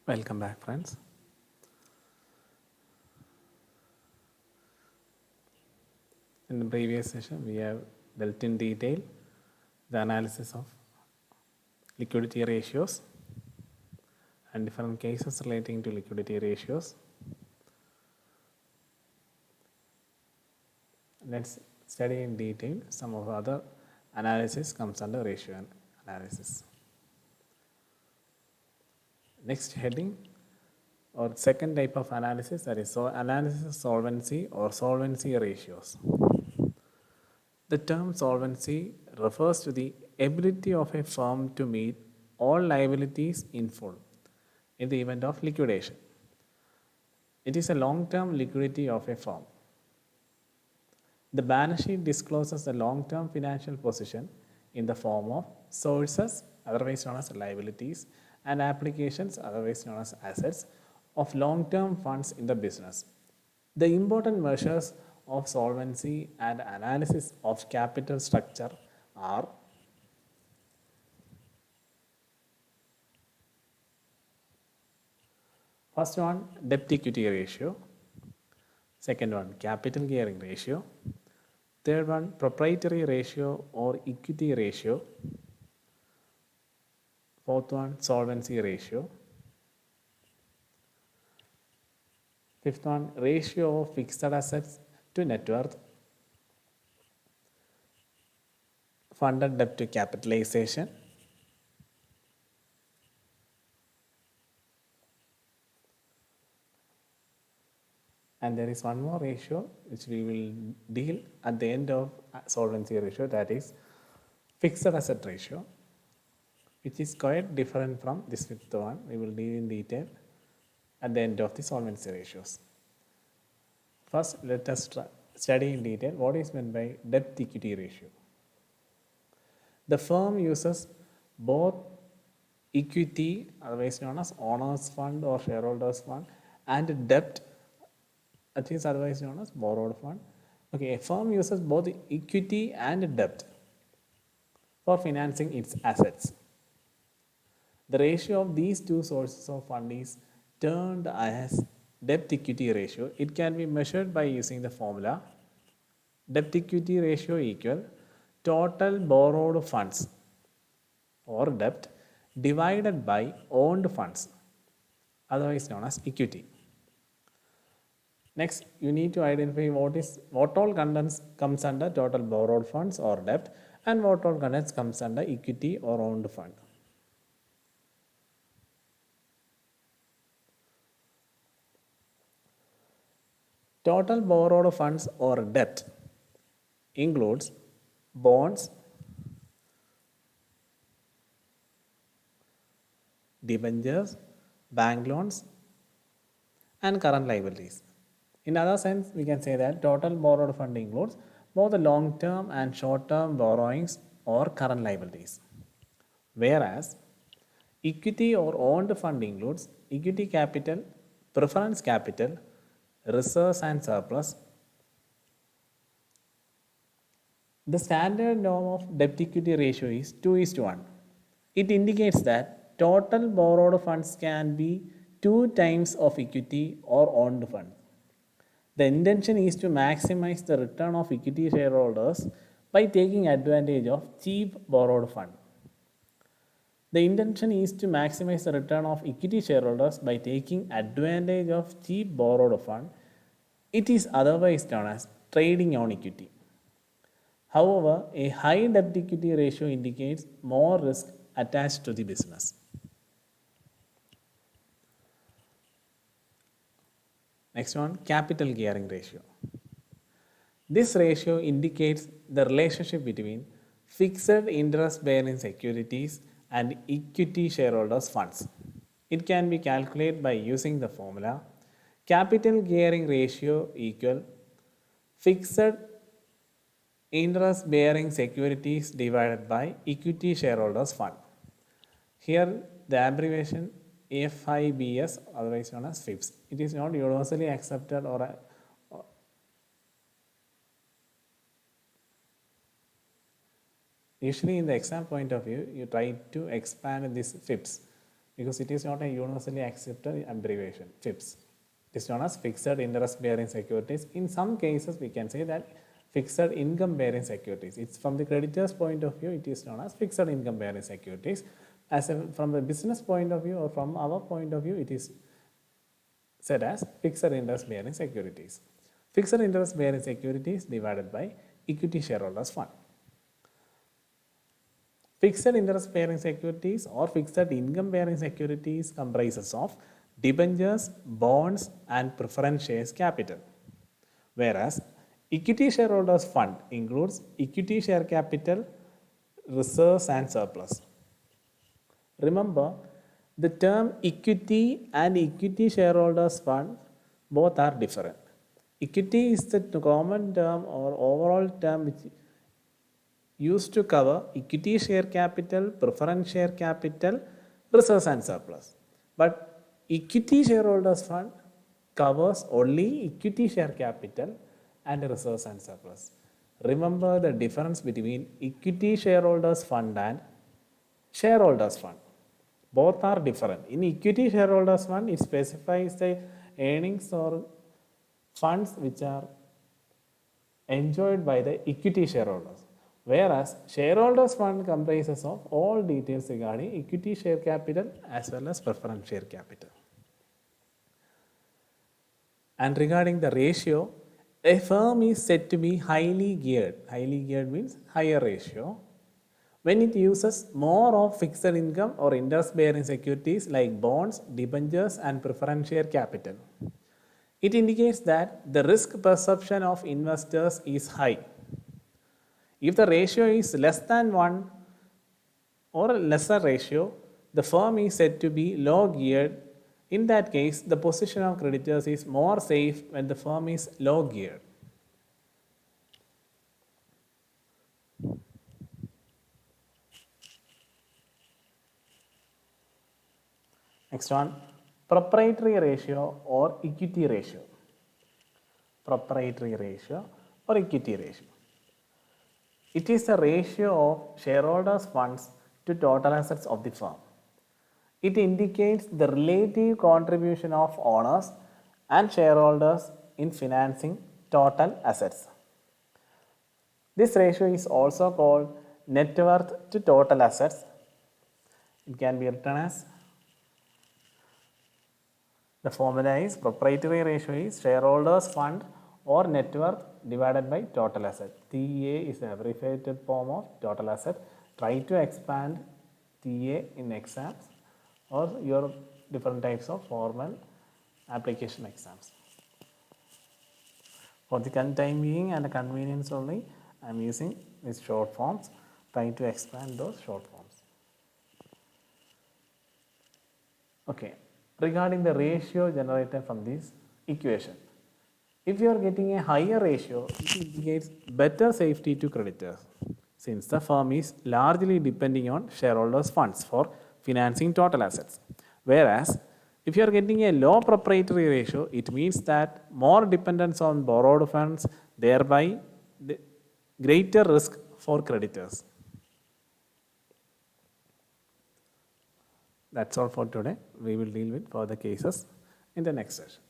Welcome back, friends. In the previous session, we have dealt in detail the analysis of liquidity ratios and different cases relating to liquidity ratios. Let's study in detail some of other analysis comes under ratio analysis. Next heading or second type of analysis, that is analysis of solvency or solvency ratios. The term solvency refers to the ability of a firm to meet all liabilities in full in the event of liquidation. It is a long-term liquidity of a firm. The balance sheet discloses the long-term financial position in the form of sources, otherwise known as liabilities, and applications, otherwise known as assets, of long-term funds in the business. The important measures of solvency and analysis of capital structure are: first one, debt equity ratio; second one, capital gearing ratio; third one, proprietary ratio or equity ratio; fourth one, solvency ratio; fifth one, ratio of fixed assets to net worth; funded debt to capitalization; and there is one more ratio which we will deal at the end of solvency ratio, that is fixed asset ratio, which is quite different from this fifth one. We will deal in detail at the end of the solvency ratios. First, let us study in detail what is meant by debt equity ratio. The firm uses both equity, otherwise known as owners fund or shareholders fund, and debt, that is otherwise known as borrowed fund. Okay, a firm uses both equity and debt for financing its assets. The ratio of these two sources of fund is termed as debt equity ratio. It can be measured by using the formula debt equity ratio equal total borrowed funds or debt divided by owned funds, otherwise known as equity. Next, you need to identify what all contents comes under total borrowed funds or debt and what all contents comes under equity or owned fund. Total borrowed funds or debt includes bonds, debentures, bank loans, and current liabilities. In other sense, we can say that total borrowed fund includes both the long-term and short-term borrowings or current liabilities. Whereas equity or owned fund includes equity capital, preference capital, reserves and surplus. The standard norm of debt equity ratio is 2:1. It indicates that total borrowed funds can be 2 times of equity or owned fund. The intention is to maximize the return of equity shareholders by taking advantage of cheap borrowed fund. The intention is to maximize the return of equity shareholders by taking advantage of cheap borrowed fund. It is otherwise known as trading on equity. However, a high debt equity ratio indicates more risk attached to the business. Next one, capital gearing ratio. This ratio indicates the relationship between fixed interest bearing securities and equity shareholders' funds. It can be calculated by using the formula capital gearing ratio equal fixed interest bearing securities divided by equity shareholders fund. Here the abbreviation FIBS, otherwise known as FIBS. It is not universally accepted or usually in the exam point of view, you try to expand this FIBS because it is not a universally accepted abbreviation, FIPS. It is known as fixed interest bearing securities. In some cases, we can say that fixed income bearing securities. It's from the creditor's point of view, it is known as fixed income bearing securities. From the business point of view or from our point of view, it is said as fixed interest bearing securities. Fixed interest bearing securities divided by equity shareholders fund. Fixed interest bearing securities or fixed income bearing securities comprises of debentures, bonds and preference shares capital. Whereas equity shareholders fund includes equity share capital, reserves and surplus. Remember, the term equity and equity shareholders fund both are different. Equity is the common term or overall term which used to cover equity share capital, preference share capital, reserves and surplus. But equity shareholders fund covers only equity share capital and reserves and surplus. Remember the difference between equity shareholders fund and shareholders fund. Both are different. In equity shareholders fund, it specifies the earnings or funds which are enjoyed by the equity shareholders. Whereas shareholders fund comprises of all details regarding equity share capital as well as preference share capital. And regarding the ratio, a firm is said to be highly geared. Highly geared means higher ratio when it uses more of fixed income or interest bearing securities like bonds, debentures and preference share capital. It indicates that the risk perception of investors is high. If the ratio is less than 1 or a lesser ratio, the firm is said to be low geared. In that case, the position of creditors is more safe when the firm is low geared. Next one, proprietary ratio or equity ratio. Proprietary ratio or equity ratio. It is the ratio of shareholders' funds to total assets of the firm. It indicates the relative contribution of owners and shareholders in financing total assets. This ratio is also called net worth to total assets. It can be written as, the formula is proprietary ratio is shareholders fund or net worth divided by total asset. TA is an abbreviated form of total asset. Try to expand TA in exams or your different types of formal application exams. For the time being and the convenience only, I am using these short forms. Try to expand those short forms. Okay, regarding the ratio generated from this equation. If you are getting a higher ratio, it indicates better safety to creditors, since the firm is largely depending on shareholders' funds for financing total assets. Whereas, if you are getting a low proprietary ratio, it means that more dependence on borrowed funds, thereby the greater risk for creditors. That's all for today. We will deal with further cases in the next session.